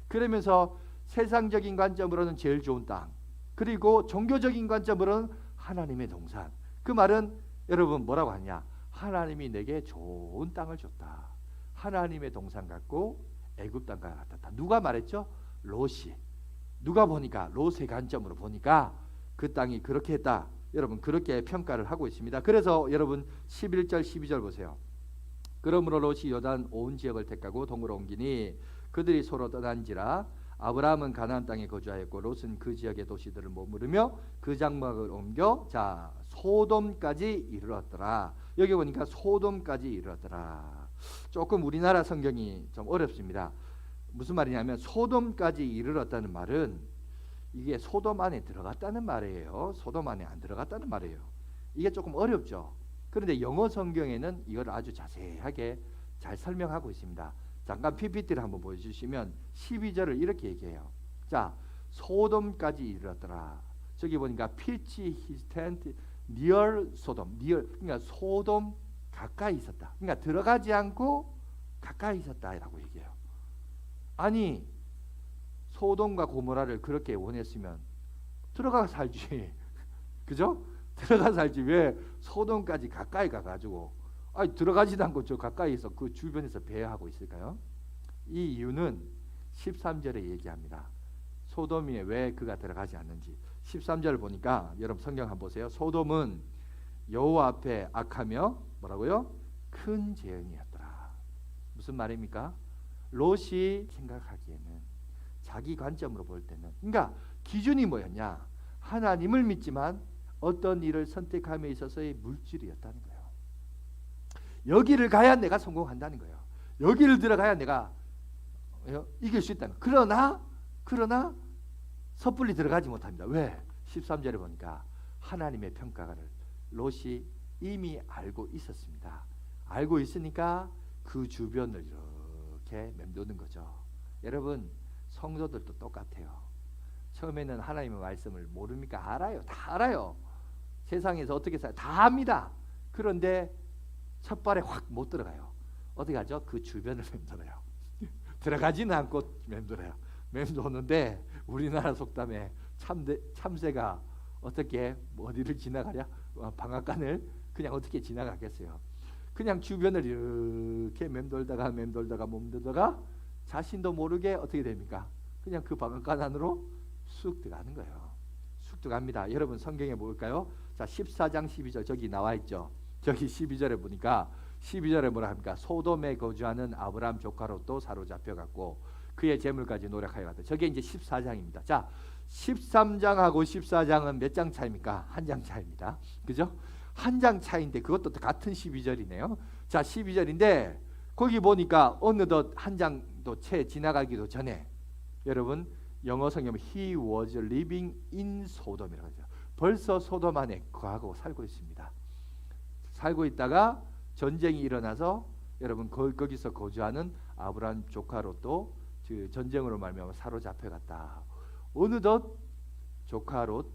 그러면서 세상적인 관점으로는 제일 좋은 땅, 그리고 종교적인 관점으로는 하나님의 동산. 그 말은 여러분 뭐라고 하냐? 하나님이 내게 좋은 땅을 줬다. 하나님의 동산 같고 애굽 땅과 같았다. 누가 말했죠? 롯이. 누가 보니까 롯의 관점으로 보니까 그 땅이 그렇게 했다. 여러분 그렇게 평가를 하고 있습니다. 그래서 여러분 11절 12절 보세요. 그러므로 롯이 요단 온 지역을 택하고 동으로 옮기니 그들이 서로 떠난지라. 아브라함은 가나안 땅에 거주하였고 롯은 그 지역의 도시들을 머무르며 그 장막을 옮겨 자 소돔까지 이르렀더라. 여기 보니까 소돔까지 이르렀더라. 조금 우리나라 성경이 좀 어렵습니다. 무슨 말이냐면 소돔까지 이르렀다는 말은 이게 소돔 안에 들어갔다는 말이에요. 소돔 안에 안 들어갔다는 말이에요. 이게 조금 어렵죠. 그런데 영어 성경에는 이걸 아주 자세하게 잘 설명하고 있습니다. 잠깐 PPT를 한번 보여주시면 12절을 이렇게 얘기해요. 자, 소돔까지 이르렀더라. 저기 보니까 pitch his tent near 소돔, near 그러니까 소돔 가까이 있었다. 그러니까 들어가지 않고 가까이 있었다라고 얘기해요. 아니 소돔과 고모라를 그렇게 원했으면 들어가 살지, 그죠? 들어가 살지 왜 소돔까지 가까이 가가지고 아니 들어가지도 않고 저 가까이서 그 주변에서 배회하고 있을까요? 이 이유는 13절에 얘기합니다. 소돔에 왜 그가 들어가지 않는지 13절 보니까 여러분 성경 한번 보세요. 소돔은 여호와 앞에 악하며 뭐라고요? 큰 죄인이었더라. 무슨 말입니까? 롯이 생각하기에는 자기 관점으로 볼 때는 그러니까 기준이 뭐였냐? 하나님을 믿지만 어떤 일을 선택함에 있어서의 물질이었다는 거예요. 여기를 가야 내가 성공한다는 거예요. 여기를 들어가야 내가 이길 수 있다는 거예요. 그러나 섣불리 들어가지 못합니다. 왜? 13절에 보니까 하나님의 평가를 롯이 이미 알고 있었습니다. 알고 있으니까 그 주변을 이렇게 맴도는 거죠. 여러분 성도들도 똑같아요. 처음에는 하나님의 말씀을 모릅니까? 알아요. 다 알아요. 세상에서 어떻게 살아요? 다 압니다. 그런데 첫 발에 확 못 들어가요. 어떻게 하죠? 그 주변을 맴돌아요. 들어가지는 않고 맴돌아요. 맴도는데 우리나라 속담에 참새가 어떻게 어디를 지나가랴? 방앗간을 그냥 어떻게 지나가겠어요? 그냥 주변을 이렇게 맴돌다가 몸들다가 자신도 모르게 어떻게 됩니까? 그냥 그 방앗간 안으로 쑥 들어가는 거예요. 쑥 들어갑니다. 여러분 성경에 볼까요? 자 14장 12절 저기 나와 있죠. 저기 12절에 보니까 12절에 뭐라 합니까? 소돔에 거주하는 아브라함 조카 롯도 사로잡혀갔고 그의 재물까지 노력하여 갔다. 저게 이제 14장입니다. 자 13장하고 14장은 몇 장 차입니까? 한 장 차입니다. 그죠? 한 장 차인데 그것도 같은 12절이네요. 자 12절인데 거기 보니까 어느덧 한 장도 채 지나가기도 전에 여러분 영어 성경은 He was living in Sodom이라고 하죠. 벌써 소돔 안에 거하고 살고 있습니다. 살고 있다가 전쟁이 일어나서 여러분 거기서 거주하는 아브라함 조카 롯도 전쟁으로 말미암아 사로잡혀갔다. 어느덧 조카 롯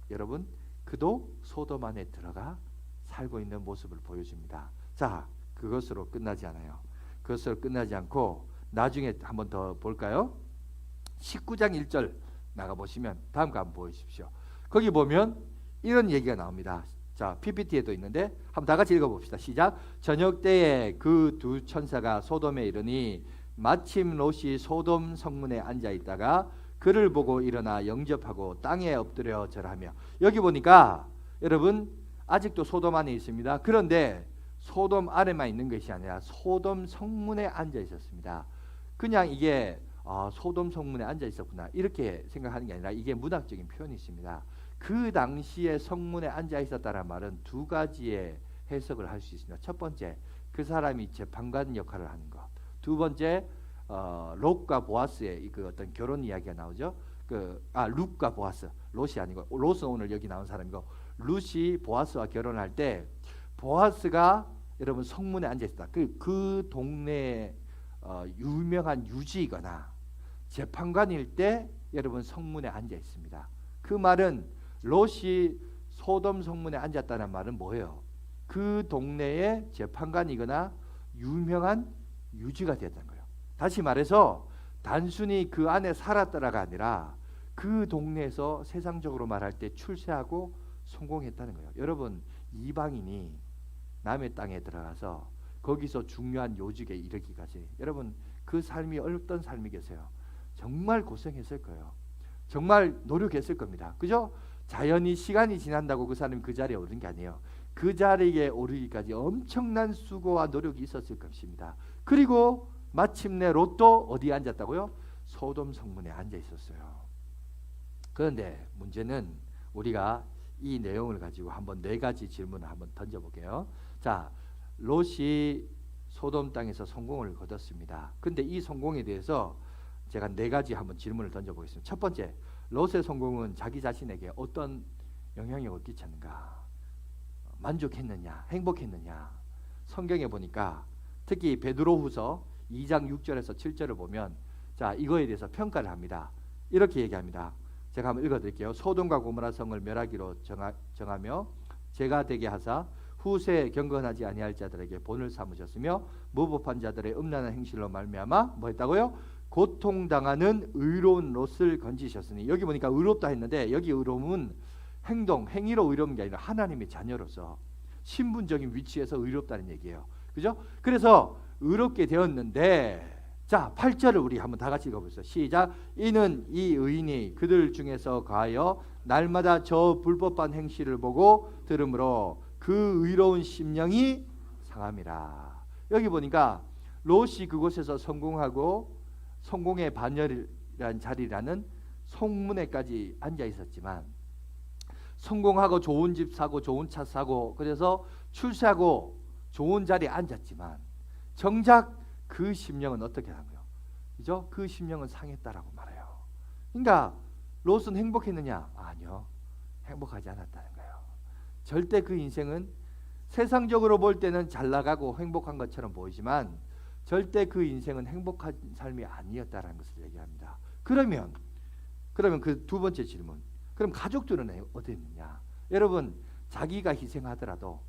여러분 그도 소돔 안에 들어가 살고 있는 모습을 보여줍니다. 자 그것으로 끝나지 않아요. 그것으로 끝나지 않고 나중에 한번 더 볼까요? 19장 1절 나가보시면 다음 거 한번 보십시오. 거기 보면 이런 얘기가 나옵니다. 자 PPT에도 있는데 한번 다 같이 읽어봅시다. 시작. 저녁 때에 그 두 천사가 소돔에 이르니 마침 롯이 소돔 성문에 앉아 있다가 그를 보고 일어나 영접하고 땅에 엎드려 절하며. 여기 보니까 여러분 아직도 소돔 안에 있습니다. 그런데 소돔 안에만 있는 것이 아니라 소돔 성문에 앉아 있었습니다. 그냥 이게 소돔 성문에 앉아 있었구나 이렇게 생각하는 게 아니라 이게 문학적인 표현이 있습니다. 그 당시에 성문에 앉아 있었다는 말은 두 가지의 해석을 할 수 있습니다. 첫 번째, 그 사람이 재판관 역할을 하는 것. 두 번째, 롯과 보아스의 그 어떤 결혼 이야기가 나오죠. 룻과 보아스, 롯이 아니고 롯은 오늘 여기 나온 사람이고 룻이 보아스와 결혼할 때 보아스가 여러분 성문에 앉아 있다. 그 동네에 유명한 유지이거나 재판관일 때 여러분 성문에 앉아 있습니다. 그 말은 롯이 소돔 성문에 앉았다는 말은 뭐예요? 그 동네의 재판관이거나 유명한 유지가 됐다는 거예요. 다시 말해서 단순히 그 안에 살았더라가 아니라 그 동네에서 세상적으로 말할 때 출세하고 성공했다는 거예요. 여러분 이방인이 남의 땅에 들어가서 거기서 중요한 요직에 이르기까지 여러분 그 삶이 어떤 삶이겠어요? 정말 고생했을 거예요. 정말 노력했을 겁니다. 그죠? 자연히 시간이 지난다고 그 사람이 그 자리에 오른 게 아니에요. 그 자리에 오르기까지 엄청난 수고와 노력이 있었을 것입니다. 그리고 마침내 롯도 어디에 앉았다고요? 소돔 성문에 앉아 있었어요. 그런데 문제는 우리가 이 내용을 가지고 한번 4가지 질문을 한번 던져볼게요. 자, 롯이 소돔 땅에서 성공을 거뒀습니다. 근데 이 성공에 대해서 제가 4가지 한번 질문을 던져보겠습니다. 첫 번째, 롯의 성공은 자기 자신에게 어떤 영향력을 끼쳤는가? 만족했느냐? 행복했느냐? 성경에 보니까 특히 베드로후서 2장 6절에서 7절을 보면 자, 이거에 대해서 평가를 합니다. 이렇게 얘기합니다. 제가 한번 읽어드릴게요. 소돔과 고모라 성을 멸하기로 정하며 죄가 되게 하사 후세 경건하지 아니할 자들에게 본을 삼으셨으며 무법한 자들의 음란한 행실로 말미암아 뭐 했다고요? 고통당하는 의로운 롯을 건지셨으니, 여기 보니까 의롭다 했는데 여기 의로움은 행위로 의로운 게 아니라 하나님의 자녀로서 신분적인 위치에서 의롭다는 얘기예요. 그죠? 그래서 의롭게 되었는데, 자 8절을 우리 한번 다 같이 읽어보세요. 시작. 이는 이 의인이 그들 중에서 가하여 날마다 저 불법한 행실을 보고 들으므로 그 의로운 심령이 상함이라. 여기 보니까 롯이 그곳에서 성공하고 성공의 반열이라는 자리라는 성문에까지 앉아 있었지만, 성공하고 좋은 집 사고 좋은 차 사고 그래서 출세하고 좋은 자리에 앉았지만 정작 그 심령은 어떻게 한 거예요? 그죠? 그 심령은 상했다라고 말해요. 그러니까 롯은 행복했느냐? 아니요, 행복하지 않았다는 거예요. 절대 그 인생은 세상적으로 볼 때는 잘 나가고 행복한 것처럼 보이지만 절대 그 인생은 행복한 삶이 아니었다라는 것을 얘기합니다. 그러면 그 2번째 질문, 그럼 가족들은 어디 있느냐? 여러분, 자기가 희생하더라도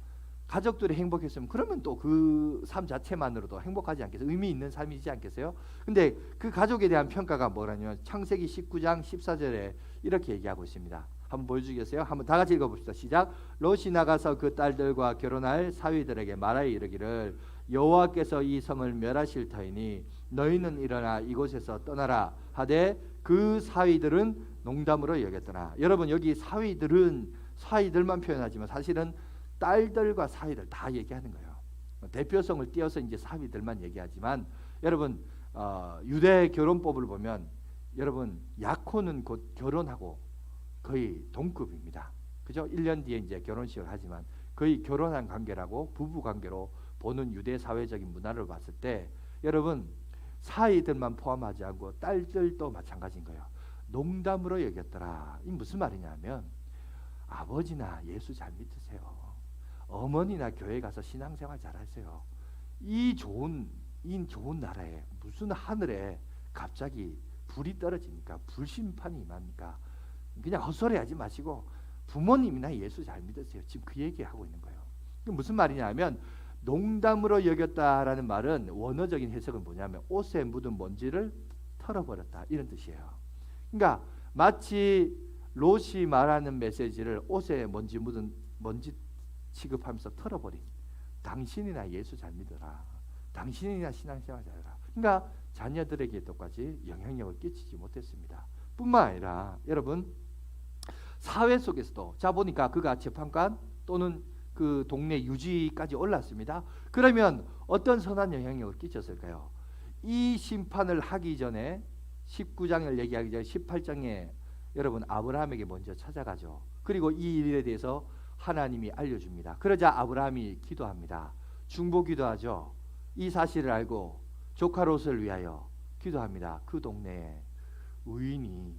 가족들이 행복했으면 그러면 또 그 삶 자체만으로도 행복하지 않겠어요? 의미 있는 삶이지 않겠어요? 근데 그 가족에 대한 평가가 뭐라냐면 창세기 19장 14절에 이렇게 얘기하고 있습니다. 한번 보여주겠어요? 한번 다 같이 읽어봅시다. 시작. 롯이 나가서 그 딸들과 결혼할 사위들에게 말하여 이르기를 여호와께서 이 성을 멸하실 터이니 너희는 일어나 이곳에서 떠나라 하되 그 사위들은 농담으로 여겼더라. 여러분, 여기 사위들만 표현하지만 사실은 딸들과 사위들 다 얘기하는 거예요. 대표성을 띄어서 이제 사위들만 얘기하지만, 여러분 유대 결혼법을 보면 여러분 약혼은 곧 결혼하고 거의 동급입니다. 그죠? 1년 뒤에 이제 결혼식을 하지만 거의 결혼한 관계라고 부부 관계로 보는 유대 사회적인 문화를 봤을 때 여러분 사위들만 포함하지 않고 딸들도 마찬가지인 거예요. 농담으로 여겼더라. 이 무슨 말이냐면 아버지나 예수 잘 믿으세요. 어머니나 교회 가서 신앙생활 잘 하세요. 이 좋은 나라에 무슨 하늘에 갑자기 불이 떨어집니까? 불심판이 임합니까? 그냥 헛소리하지 마시고 부모님이나 예수 잘 믿으세요. 지금 그 얘기하고 있는 거예요. 무슨 말이냐면 농담으로 여겼다라는 말은 원어적인 해석은 뭐냐면 옷에 묻은 먼지를 털어버렸다, 이런 뜻이에요. 그러니까 마치 롯이 말하는 메시지를 옷에 먼지 취급하면서 털어버린, 당신이나 예수 잘 믿어라, 당신이나 신앙생활 잘해라. 그러니까 자녀들에게 똑같이 영향력을 끼치지 못했습니다. 뿐만 아니라 여러분 사회 속에서도, 자 보니까 그가 재판관 또는 그 동네 유지까지 올랐습니다. 그러면 어떤 선한 영향력을 끼쳤을까요? 이 심판을 하기 전에 19장을 얘기하기 전에 18장에 여러분 아브라함에게 먼저 찾아가죠. 그리고 이 일에 대해서 하나님이 알려줍니다. 그러자 아브라함이 기도합니다. 중보 기도하죠. 이 사실을 알고 조카 롯을 위하여 기도합니다. 그 동네에 의인이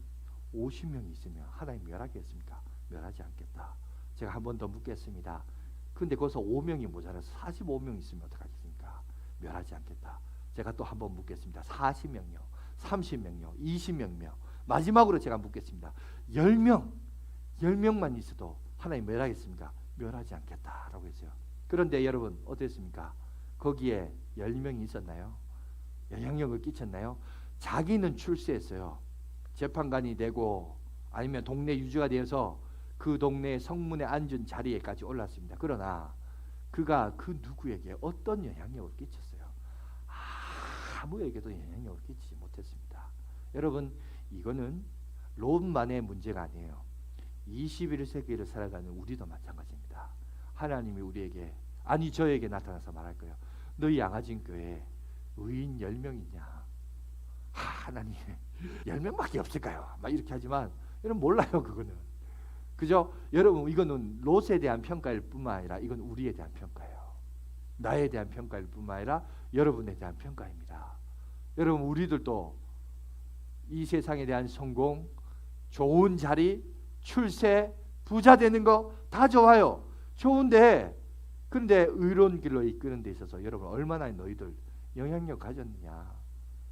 50명이 있으면 하나님 멸하겠습니까? 멸하지 않겠다. 제가 한 번 더 묻겠습니다. 근데 거기서 5명이 모자라서 45명 있으면 어떡하겠습니까? 멸하지 않겠다. 제가 또 한 번 묻겠습니다. 40명요, 30명요, 20명요. 마지막으로 제가 묻겠습니다. 10명만 있어도 하나님 멸하겠습니까? 멸하지 않겠다라고 했어요. 그런데 여러분 어땠습니까? 거기에 10명이 있었나요? 영향력을 끼쳤나요? 자기는 출세했어요. 재판관이 되고 아니면 동네 유지가 되어서 그 동네 성문에 앉은 자리에까지 올랐습니다. 그러나 그가 그 누구에게 어떤 영향력을 끼쳤어요? 아무에게도 영향력을 끼치지 못했습니다. 여러분 이거는 롯만의 문제가 아니에요. 21세기를 살아가는 우리도 마찬가지입니다. 하나님이 우리에게 아니 저에게 나타나서 말할 거예요. 너희 양아진 교회에 의인 10명 있냐? 하나님 10명밖에 없을까요? 막 이렇게 하지만 여러분 몰라요. 그거는 그죠? 여러분 이거는 롯에 대한 평가일 뿐만 아니라 이건 우리에 대한 평가예요. 나에 대한 평가일 뿐만 아니라 여러분에 대한 평가입니다. 여러분 우리들도 이 세상에 대한 성공, 좋은 자리, 출세, 부자 되는 거 다 좋아요. 좋은데 그런데 의로운 길로 이끄는 데 있어서 여러분 얼마나 너희들 영향력 가졌느냐?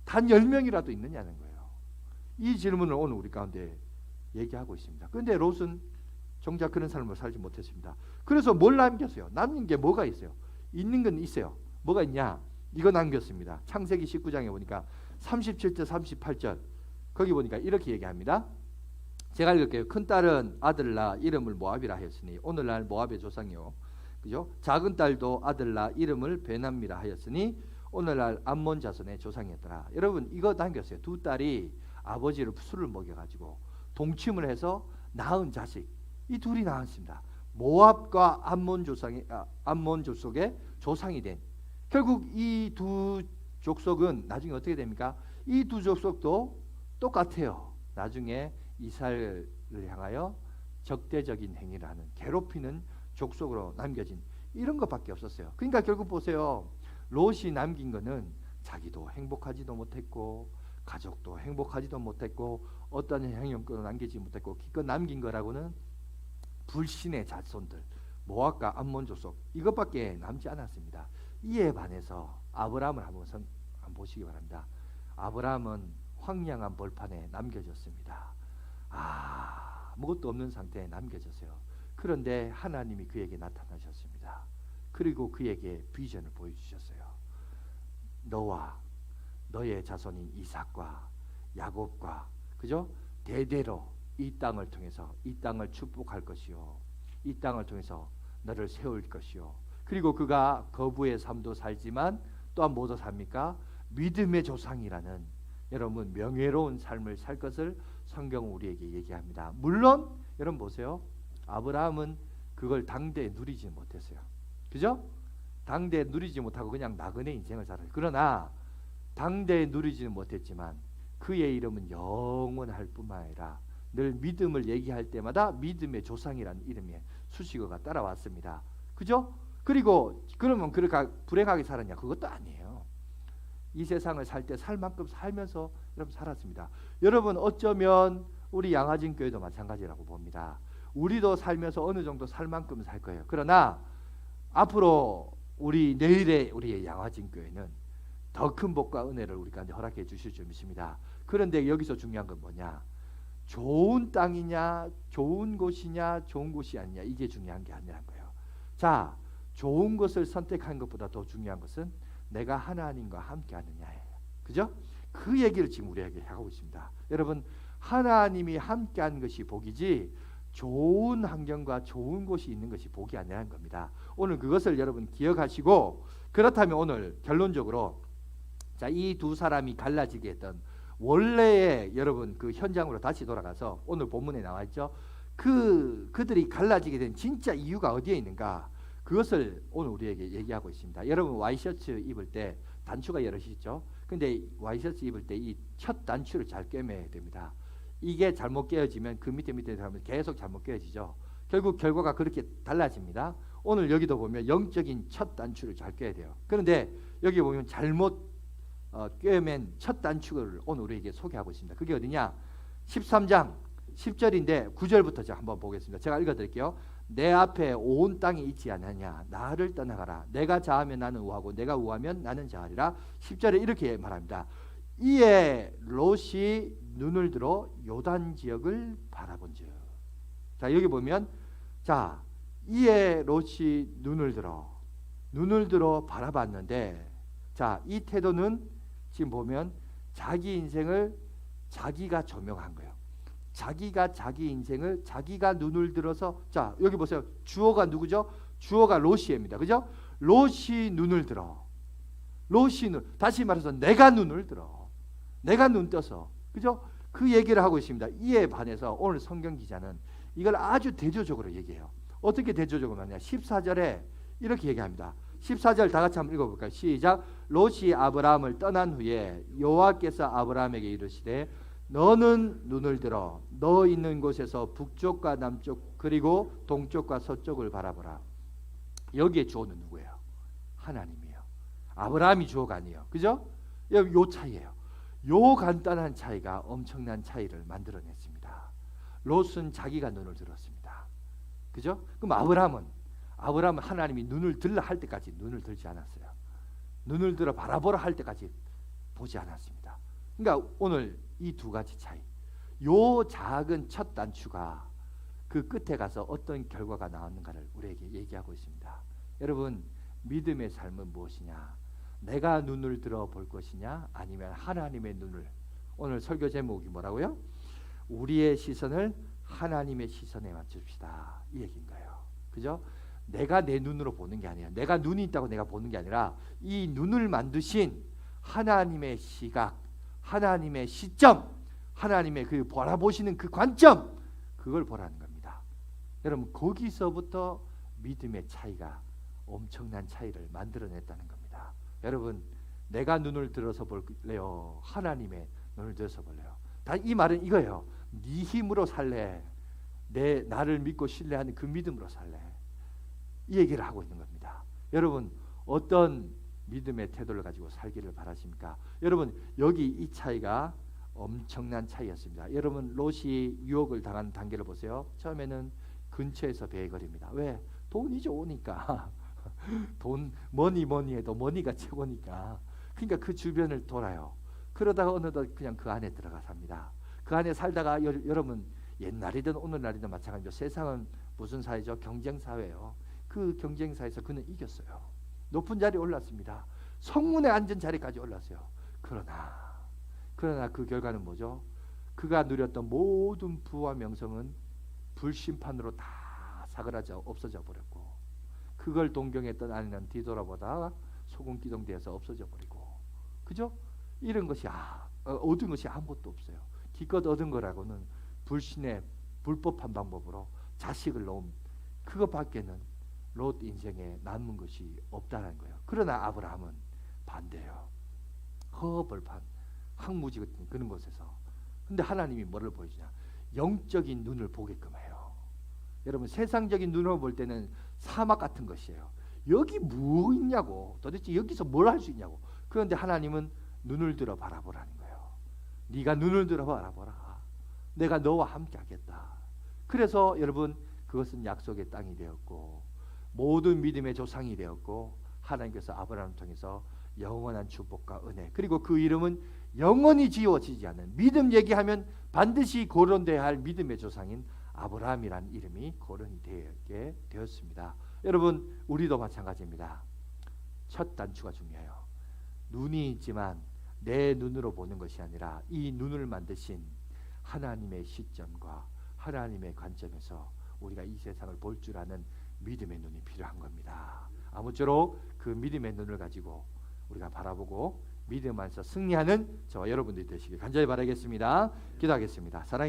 단 10명이라도 있느냐는 거예요. 이 질문을 오늘 우리 가운데 얘기하고 있습니다. 그런데 롯은 정작 그런 삶을 살지 못했습니다. 그래서 뭘 남겼어요? 남긴 게 뭐가 있어요? 있는 건 있어요. 뭐가 있냐? 이거 남겼습니다. 창세기 19장에 보니까 37절 38절 거기 보니까 이렇게 얘기합니다. 제가 읽을게요. 큰딸은 아들 낳아 이름을 모압이라 하였으니 오늘날 모압의 조상이요. 그죠? 작은 딸도 아들 낳아 이름을 베남미라 하였으니 오늘날 암몬 자손의 조상이었더라. 여러분 이거 남겼어요. 두 딸이 아버지를 술을 먹여가지고 동침을 해서 낳은 자식 이 둘이 낳았습니다. 모압과 암몬 족속의 조상이 된 결국 이 두 족속은 나중에 어떻게 됩니까? 이 두 족속도 똑같아요. 나중에 이스라엘을 향하여 적대적인 행위를 하는 괴롭히는 족속으로 남겨진 이런 것밖에 없었어요. 그러니까 결국 보세요. 롯이 남긴 거는 자기도 행복하지도 못했고 가족도 행복하지도 못했고 어떤 영향력도 남기지 못했고 기껏 남긴 거라고는 불신의 자손들 모압과 암몬 족속 이것밖에 남지 않았습니다. 이에 반해서 아브라함을 한번 보시기 바랍니다. 아브라함은 황량한 벌판에 남겨졌습니다. 아무것도 없는 상태에 남겨졌어요. 그런데 하나님이 그에게 나타나셨습니다. 그리고 그에게 비전을 보여주셨어요. 너와 너의 자손인 이삭과 야곱과 그죠? 대대로 이 땅을 통해서 이 땅을 축복할 것이요. 이 땅을 통해서 너를 세울 것이요. 그리고 그가 거부의 삶도 살지만 또한 뭐도 삽니까? 믿음의 조상이라는 여러분 명예로운 삶을 살 것을 성경은 우리에게 얘기합니다. 물론 여러분 보세요. 아브라함은 그걸 당대에 누리지 못했어요. 그죠? 당대에 누리지 못하고 그냥 나그네 인생을 살아요. 그러나 당대에 누리지는 못했지만 그의 이름은 영원할 뿐만 아니라 늘 믿음을 얘기할 때마다 믿음의 조상이라는 이름의 수식어가 따라왔습니다. 그죠? 그리고 그러면 그렇게 불행하게 살았냐? 그것도 아니에요. 이 세상을 살 때 살 만큼 살면서 여러분 살았습니다. 여러분 어쩌면 우리 양화진 교회도 마찬가지라고 봅니다. 우리도 살면서 어느 정도 살 만큼 살 거예요. 그러나 앞으로 우리 내일의 우리의 양화진 교회는 더 큰 복과 은혜를 우리 가운데 허락해 주실 줄 믿습니다. 그런데 여기서 중요한 건 뭐냐? 좋은 땅이냐, 좋은 곳이냐, 좋은 곳이 아니냐 이게 중요한 게 아니란 거예요. 자, 좋은 것을 선택한 것보다 더 중요한 것은 내가 하나님과 함께 하느냐예요. 그죠? 그 얘기를 지금 우리에게 하고 있습니다. 여러분 하나님이 함께 하는 것이 복이지 좋은 환경과 좋은 곳이 있는 것이 복이 아니라는 겁니다. 오늘 그것을 여러분 기억하시고 그렇다면 오늘 결론적으로 자, 이 두 사람이 갈라지게 했던 원래의 여러분 그 현장으로 다시 돌아가서 오늘 본문에 나와 있죠. 그들이 갈라지게 된 진짜 이유가 어디에 있는가? 그것을 오늘 우리에게 얘기하고 있습니다. 여러분 와이셔츠 입을 때 단추가 여럿이죠. 근데 와이셔츠 입을 때 이 첫 단추를 잘 꿰매야 됩니다. 이게 잘못 깨어지면 그 밑에 들어가면 계속 잘못 깨어지죠. 결국 결과가 그렇게 달라집니다. 오늘 여기도 보면 영적인 첫 단추를 잘 꿰야 돼요. 그런데 여기 보면 잘못 꿰맨 첫 단축을 오늘 우리에게 소개하고 있습니다. 그게 어디냐? 13장 10절인데 9절부터 제가 한번 보겠습니다. 제가 읽어드릴게요. 내 앞에 온 땅이 있지 않느냐? 나를 떠나가라. 내가 자하면 나는 우하고 내가 우하면 나는 자하리라. 10절에 이렇게 말합니다. 이에 롯이 눈을 들어 요단 지역을 바라본즉. 자, 여기 보면 자, 이에 롯이 눈을 들어 바라봤는데, 자, 이 태도는 지금 보면 자기 인생을 자기가 조명한 거예요. 자기가 자기 인생을 자기가 눈을 들어서, 자, 여기 보세요. 주어가 누구죠? 주어가 롯이입니다. 그죠? 롯이 눈을 들어. 다시 말해서 내가 눈을 들어. 내가 눈 떠서. 그죠? 그 얘기를 하고 있습니다. 이에 반해서 오늘 성경 기자는 이걸 아주 대조적으로 얘기해요. 어떻게 대조적으로 하냐? 14절에 이렇게 얘기합니다. 14절 다 같이 한번 읽어볼까요? 시작. 롯이 아브라함을 떠난 후에 여호와께서 아브라함에게 이르시되 너는 눈을 들어 너 있는 곳에서 북쪽과 남쪽 그리고 동쪽과 서쪽을 바라보라. 여기에 주어는 누구예요? 하나님이에요. 아브라함이 주어가 아니에요. 그죠? 요 차이예요. 요 간단한 차이가 엄청난 차이를 만들어냈습니다. 롯은 자기가 눈을 들었습니다. 그죠? 그럼 아브라함은 하나님이 눈을 들라 할 때까지 눈을 들지 않았어요. 눈을 들어 바라보라 할 때까지 보지 않았습니다. 그러니까 오늘 이 두 가지 차이, 요 작은 첫 단추가 그 끝에 가서 어떤 결과가 나왔는가를 우리에게 얘기하고 있습니다. 여러분, 믿음의 삶은 무엇이냐? 내가 눈을 들어 볼 것이냐? 아니면 하나님의 눈을? 오늘 설교 제목이 뭐라고요? 우리의 시선을 하나님의 시선에 맞춥시다. 이 얘기인 거예요. 그죠? 내가 내 눈으로 보는 게 아니라, 내가 눈이 있다고 내가 보는 게 아니라 이 눈을 만드신 하나님의 시각, 하나님의 시점, 하나님의 그 바라보시는 그 관점, 그걸 보라는 겁니다. 여러분, 거기서부터 믿음의 차이가 엄청난 차이를 만들어냈다는 겁니다. 여러분, 내가 눈을 들어서 볼래요? 하나님의 눈을 들어서 볼래요? 다 이 말은 이거예요. 네 힘으로 살래? 나를 믿고 신뢰하는 그 믿음으로 살래? 이 얘기를 하고 있는 겁니다. 여러분, 어떤 믿음의 태도를 가지고 살기를 바라십니까? 여러분, 여기 이 차이가 엄청난 차이였습니다. 여러분, 롯이 유혹을 당한 단계를 보세요. 처음에는 근처에서 베거립니다. 왜? 돈이 좋으니까. 돈 뭐니 해도 머니가 최고니까. 그러니까 그 주변을 돌아요. 그러다가 어느덧 그냥 그 안에 들어가 삽니다. 그 안에 살다가 여러분, 옛날이든 오늘날이든 마찬가지죠. 세상은 무슨 사회죠? 경쟁 사회예요. 그 경쟁 사회에서 그는 이겼어요. 높은 자리에 올랐습니다. 성문에 앉은 자리까지 올랐어요. 그러나 그 결과는 뭐죠? 그가 누렸던 모든 부와 명성은 불심판으로 다 사그라져 없어져 버렸고, 그걸 동경했던 아내는 뒤돌아보다 소금 기둥대에서 없어져 버리고, 그죠? 이런 것이 얻은 것이 아무것도 없어요. 기껏 얻은 거라고는 불신의 불법한 방법으로 자식을 놓은 그것밖에는 롯 인생에 남은 것이 없다는 거예요. 그러나 아브라함은 반대예요. 허벌판 황무지 같은 그런 곳에서. 근데 하나님이 뭐를 보여주냐? 영적인 눈을 보게끔 해요. 여러분, 세상적인 눈으로 볼 때는 사막 같은 것이에요. 여기 뭐 있냐고, 도대체 여기서 뭘 할 수 있냐고. 그런데 하나님은 눈을 들어 바라보라는 거예요. 네가 눈을 들어 바라보라. 내가 너와 함께 하겠다. 그래서 여러분, 그것은 약속의 땅이 되었고 모든 믿음의 조상이 되었고, 하나님께서 아브라함을 통해서 영원한 축복과 은혜, 그리고 그 이름은 영원히 지워지지 않는, 믿음 얘기하면 반드시 거론돼야 할 믿음의 조상인 아브라함이라는 이름이 거론이 되게 되었습니다. 여러분, 우리도 마찬가지입니다. 첫 단추가 중요해요. 눈이 있지만 내 눈으로 보는 것이 아니라 이 눈을 만드신 하나님의 시점과 하나님의 관점에서 우리가 이 세상을 볼 줄 아는 믿음의 눈이 필요한 겁니다. 아무쪼록 그 믿음의 눈을 가지고 우리가 바라보고 믿음 안에서 승리하는 저와 여러분들이 되시길 간절히 바라겠습니다. 기도하겠습니다. 사랑의